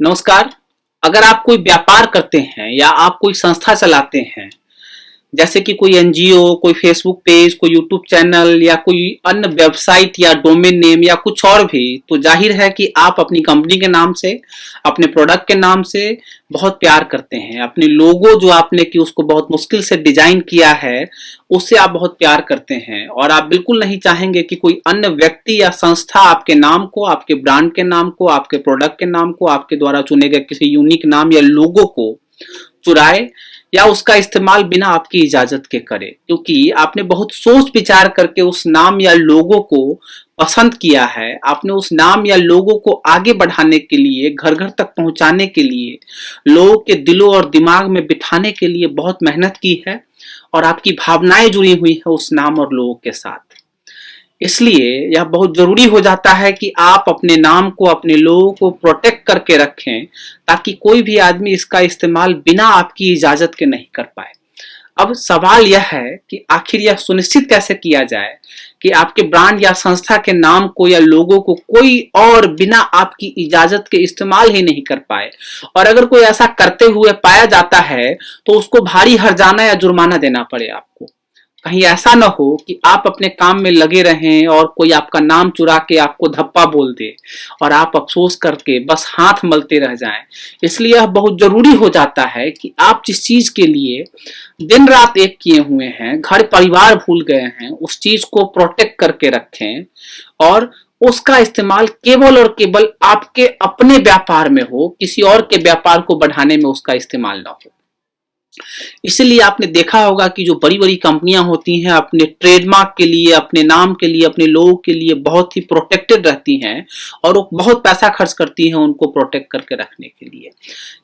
नमस्कार। अगर आप कोई व्यापार करते हैं या आप कोई संस्था चलाते हैं, जैसे कि कोई एनजीओ, कोई फेसबुक पेज, कोई यूट्यूब चैनल या कोई अन्य वेबसाइट या डोमेन नेम या कुछ और भी, तो जाहिर है कि आप अपनी कंपनी के नाम से, अपने प्रोडक्ट के नाम से बहुत प्यार करते हैं। अपने लोगो जो आपने की उसको बहुत मुश्किल से डिजाइन किया है, उससे आप बहुत प्यार करते हैं और आप बिल्कुल नहीं चाहेंगे कि कोई अन्य व्यक्ति या संस्था आपके नाम को, आपके ब्रांड के नाम को, आपके प्रोडक्ट के नाम को, आपके द्वारा चुने गए किसी यूनिक नाम या लोगो को चुराए या उसका इस्तेमाल बिना आपकी इजाजत के करे, क्योंकि आपने बहुत सोच विचार करके उस नाम या लोगो को पसंद किया है। आपने उस नाम या लोगो को आगे बढ़ाने के लिए, घर घर तक पहुंचाने के लिए, लोगों के दिलों और दिमाग में बिठाने के लिए बहुत मेहनत की है और आपकी भावनाएं जुड़ी हुई है उस नाम और लोगों के साथ। इसलिए यह बहुत जरूरी हो जाता है कि आप अपने नाम को, अपने लोगों को प्रोटेक्ट करके रखें, ताकि कोई भी आदमी इसका इस्तेमाल बिना आपकी इजाजत के नहीं कर पाए। अब सवाल यह है कि आखिर यह सुनिश्चित कैसे किया जाए कि आपके ब्रांड या संस्था के नाम को या लोगों को कोई और बिना आपकी इजाजत के इस्तेमाल ही नहीं कर पाए, और अगर कोई ऐसा करते हुए पाया जाता है तो उसको भारी हर्जाना या जुर्माना देना पड़े आपको। कहीं ऐसा ना हो कि आप अपने काम में लगे रहें और कोई आपका नाम चुरा के आपको धप्पा बोल दे और आप अफसोस करके बस हाथ मलते रह जाएं। इसलिए यह बहुत जरूरी हो जाता है कि आप जिस चीज के लिए दिन रात एक किए हुए हैं, घर परिवार भूल गए हैं, उस चीज को प्रोटेक्ट करके रखें और उसका इस्तेमाल केवल और केवल आपके अपने व्यापार में हो, किसी और के व्यापार को बढ़ाने में उसका इस्तेमाल ना हो। इसलिए आपने देखा होगा कि जो बड़ी बड़ी कंपनियां होती हैं, अपने ट्रेडमार्क के लिए, अपने नाम के लिए, अपने लोगों के लिए बहुत ही प्रोटेक्टेड रहती हैं और वो बहुत पैसा खर्च करती हैं उनको प्रोटेक्ट करके रखने के लिए।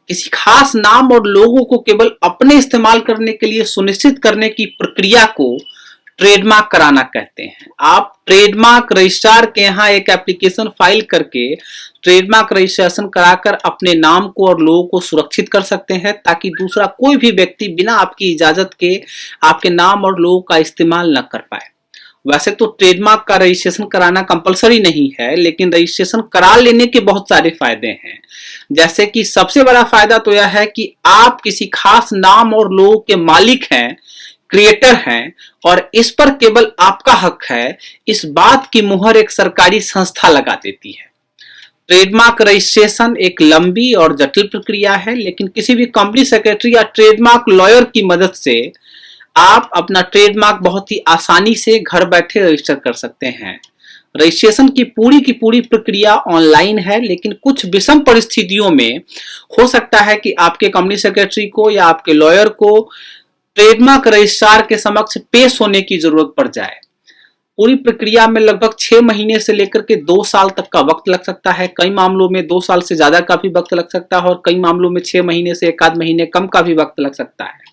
किसी खास नाम और लोगों को केवल अपने इस्तेमाल करने के लिए सुनिश्चित करने की प्रक्रिया को ट्रेडमार्क कराना कहते हैं। आप ट्रेडमार्क रजिस्ट्रार के यहाँ एक एप्लीकेशन फाइल करके ट्रेडमार्क रजिस्ट्रेशन कराकर अपने नाम को और लोगों को सुरक्षित कर सकते हैं, ताकि दूसरा कोई भी व्यक्ति बिना आपकी इजाजत के आपके नाम और लोगों का इस्तेमाल न कर पाए। वैसे तो ट्रेडमार्क का रजिस्ट्रेशन कराना कंपलसरी नहीं है, लेकिन रजिस्ट्रेशन करा लेने के बहुत सारे फायदे हैं। जैसे कि सबसे बड़ा फायदा तो यह है कि आप किसी खास नाम और लोगों के मालिक हैं, क्रिएटर हैं, और इस पर केवल आपका हक है, इस बात की मुहर एक सरकारी संस्था लगा देती है। ट्रेडमार्क रजिस्ट्रेशन एक लंबी और जटिल प्रक्रिया है, लेकिन किसी भी कंपनी सेक्रेटरी या ट्रेडमार्क लॉयर की मदद से आप अपना ट्रेडमार्क बहुत ही आसानी से घर बैठे रजिस्टर कर सकते हैं। रजिस्ट्रेशन की पूरी प्रक्रिया ऑनलाइन है, लेकिन कुछ विषम परिस्थितियों में हो सकता है कि आपके कंपनी सेक्रेटरी को या आपके लॉयर को ट्रेडमार्क रजिस्ट्रार के समक्ष पेश होने की जरूरत पड़ जाए। पूरी प्रक्रिया में लगभग 6 महीने से लेकर के 2 साल तक का वक्त लग सकता है। कई मामलों में 2 साल से ज्यादा का भी वक्त लग सकता है और कई मामलों में 6 महीने से 1 आध महीने कम का भी वक्त लग सकता है।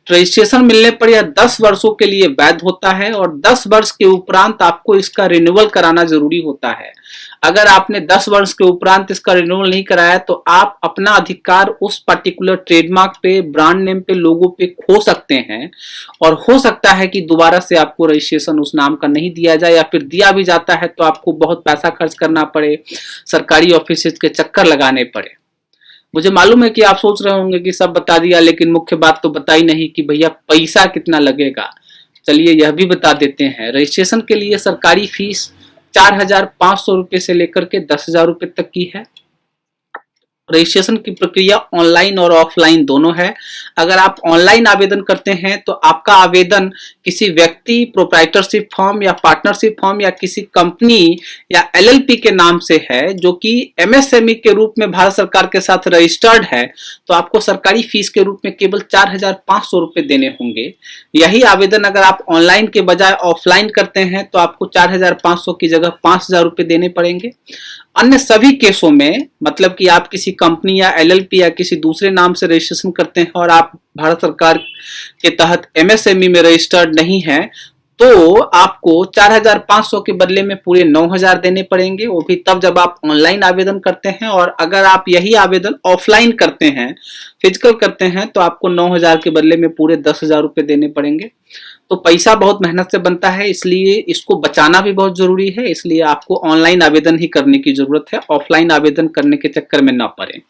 रजिस्ट्रेशन मिलने पर यह 10 वर्षों के लिए वैध होता है और 10 वर्ष के उपरांत आपको इसका रिन्यूअल कराना जरूरी होता है। अगर आपने 10 वर्ष के उपरांत इसका रिन्यूअल नहीं कराया तो आप अपना अधिकार उस पर्टिकुलर ट्रेडमार्क पे, ब्रांड नेम पे, लोगो पे खो सकते हैं और हो सकता है कि दोबारा से आपको रजिस्ट्रेशन उस नाम का नहीं दिया जाए, या फिर दिया भी जाता है तो आपको बहुत पैसा खर्च करना पड़े, सरकारी ऑफिस के चक्कर लगाने पड़े। मुझे मालूम है कि आप सोच रहे होंगे कि सब बता दिया, लेकिन मुख्य बात तो बताई नहीं कि भैया पैसा कितना लगेगा। चलिए यह भी बता देते हैं। रजिस्ट्रेशन के लिए सरकारी फीस 4,500 रुपए से लेकर के 10,000 रुपए तक की है। रजिस्ट्रेशन की प्रक्रिया ऑनलाइन और ऑफलाइन दोनों है। अगर आप ऑनलाइन आवेदन करते हैं तो आपका आवेदन किसी व्यक्ति, प्रोप्राइटरशिप फॉर्म या पार्टनरशिप फॉर्म या किसी कंपनी या एलएलपी के नाम से है, जो कि एमएसएमई के रूप में भारत सरकार के साथ रजिस्टर्ड है, तो आपको सरकारी फीस के रूप में केवल 4,500 रुपए देने होंगे। यही आवेदन अगर आप ऑनलाइन के बजाय ऑफलाइन करते हैं तो आपको 4,500 की जगह 5,000 रुपए देने पड़ेंगे। अन्य सभी केसों में, मतलब कि आप किसी कंपनी या एलएलपी या किसी दूसरे नाम से रजिस्ट्रेशन करते हैं और आप भारत सरकार के तहत एमएसएमई में रजिस्टर्ड नहीं है, तो आपको 4,500 के बदले में पूरे 9,000 देने पड़ेंगे, वो भी तब जब आप ऑनलाइन आवेदन करते हैं। और अगर आप यही आवेदन ऑफलाइन करते हैं, फिजिकल करते हैं, तो आपको 9,000 के बदले में पूरे 10,000 रुपए देने पड़ेंगे। तो पैसा बहुत मेहनत से बनता है, इसलिए इसको बचाना भी बहुत जरूरी है। इसलिए आपको ऑनलाइन आवेदन ही करने की जरूरत है, ऑफलाइन आवेदन करने के चक्कर में ना पड़े।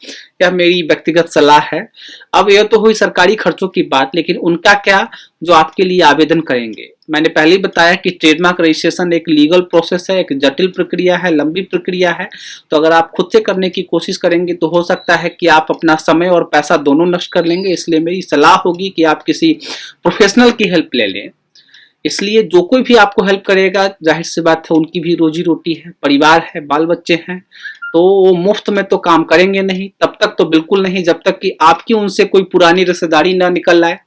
यह मेरी व्यक्तिगत सलाह है। अब यह तो हुई सरकारी खर्चों की बात, लेकिन उनका क्या जो आपके लिए आवेदन करेंगे। मैंने पहले ही बताया कि ट्रेडमार्क रजिस्ट्रेशन एक लीगल प्रोसेस है, एक जटिल प्रक्रिया है, लंबी प्रक्रिया है। तो अगर आप खुद से करने की कोशिश करेंगे तो हो सकता है कि आप अपना समय और पैसा दोनों नष्ट कर लेंगे। इसलिए मेरी सलाह होगी कि आप किसी प्रोफेशनल की हेल्प ले लें। इसलिए जो कोई भी आपको हेल्प करेगा, जाहिर सी बात है उनकी भी रोजी रोटी है, परिवार है, बाल बच्चे हैं, तो वो मुफ्त में तो काम करेंगे नहीं। तब तक तो बिल्कुल नहीं जब तक कि आपकी उनसे कोई पुरानी रिश्तेदारी ना निकल आए।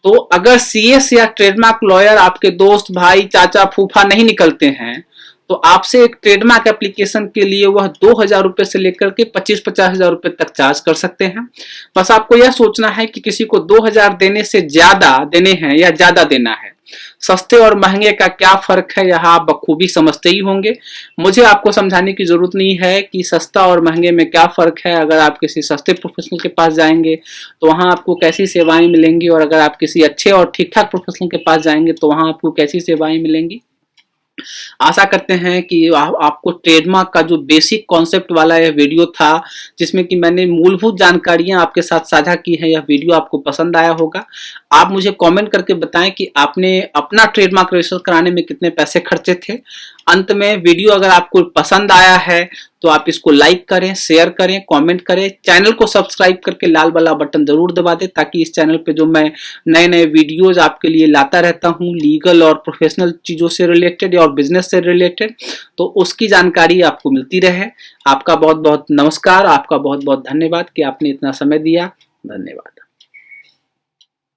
तो अगर सीएस या ट्रेडमार्क लॉयर आपके दोस्त, भाई, चाचा, फूफा नहीं निकलते हैं तो आपसे एक ट्रेडमार्क एप्लीकेशन के लिए वह 2,000 रुपए से लेकर के 25-50 हजार रुपए तक चार्ज कर सकते हैं। बस आपको यह सोचना है कि किसी को 2,000 देने से ज्यादा देने हैं या ज्यादा देना है। सस्ते और महंगे का क्या फर्क है यह आप बखूबी समझते ही होंगे। मुझे आपको समझाने की जरूरत नहीं है कि सस्ता और महंगे में क्या फर्क है। अगर आप किसी सस्ते प्रोफेशनल के पास जाएंगे तो वहां आपको कैसी सेवाएं मिलेंगी, और अगर आप किसी अच्छे और ठीक ठाक प्रोफेशनल के पास जाएंगे तो वहां आपको कैसी सेवाएं मिलेंगी। आशा करते हैं कि आपको ट्रेडमार्क का जो बेसिक कॉन्सेप्ट वाला यह वीडियो था, जिसमें कि मैंने मूलभूत जानकारियां आपके साथ साझा की है, यह वीडियो आपको पसंद आया होगा। आप मुझे कमेंट करके बताएं कि आपने अपना ट्रेडमार्क रजिस्टर कराने में कितने पैसे खर्चे थे। अंत में वीडियो अगर आपको पसंद आया है तो आप इसको लाइक करें, शेयर करें, कमेंट करें। चैनल को सब्सक्राइब करके लाल वाला बटन जरूर दबा दें, ताकि इस चैनल पे जो मैं नए नए वीडियोज आपके लिए लाता रहता हूं लीगल और प्रोफेशनल चीजों से रिलेटेड और बिजनेस से रिलेटेड, तो उसकी जानकारी आपको मिलती रहे। आपका बहुत बहुत नमस्कार, आपका बहुत बहुत धन्यवाद कि आपने इतना समय दिया। धन्यवाद।